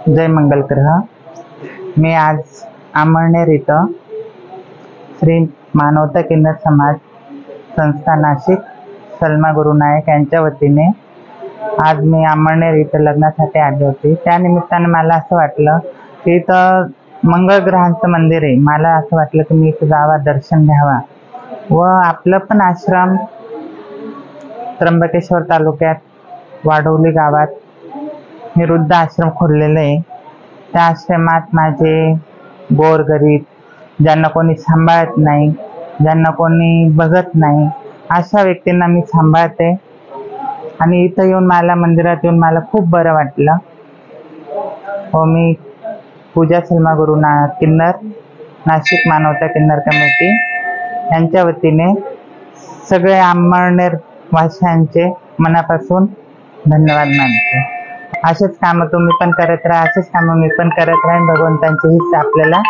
जय मंगल ग्रह। मी आज अमळनेर इथं श्री मानवता किन्नर समाज संस्था नाशिक सलमा गुरु नायक यांच्या वतीने आज मी अमळनेर इथं लग्नासाठी आले होते। त्या निमित्ताने मला असं वाटलं की इथं मंगळ ग्रहांचं मंदिर आहे। मला असं वाटलं की मी इथं जावं, दर्शन घ्यावा व आपलं पण आश्रम त्र्यंबकेश्वर तालुक्यात वाढवली गावात मी वृद्ध आश्रम खोललेलं आहे। त्या आश्रमात माझे गोरगरीब, ज्यांना कोणी सांभाळत नाही, ज्यांना कोणी बघत नाही, अशा व्यक्तींना मी सांभाळते। आणि इथं येऊन मला मंदिरात येऊन मला खूप बरं वाटलं। व मी पूजा सलमा गुरु किन्नर नाशिक मानवता किन्नर कमिटी यांच्या वतीने सगळे अमळनेर वासियांचे मनापासून धन्यवाद मानते। असेच कामं तुम्ही पण करत राहा, असेच कामं मी पण करत राहीन। भगवंतांची हीच आपल्याला